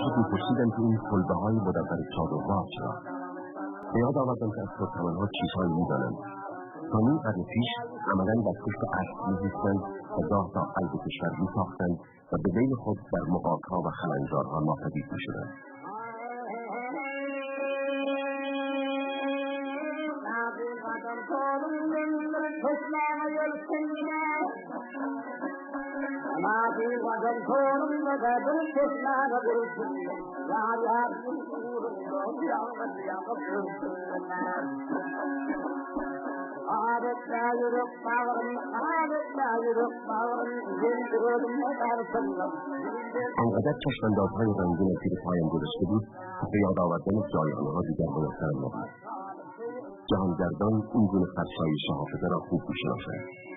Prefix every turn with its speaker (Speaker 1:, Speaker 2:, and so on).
Speaker 1: خود می‌پرسیدم که این کلبه‌های مدور چادرها چرا؟ به یاد آوردم که از ترکمن‌ها چیزهایی می‌دانند. تا نیم قرن پیش عملاً بر پشت اسب می‌زیستند و گاه تا قلب کشور می‌تاختند و به میل خود در مغاک‌ها و خلنجارها ناپدید می‌شدند. آنقدر چشم‌اندازهای رنگین زیر پایم گذاشته بود که به یاد آوردن جای آنها دیگر میسرم نبود. جهانگردان این گونه فرسایش حافظه را خوب می‌شناسند.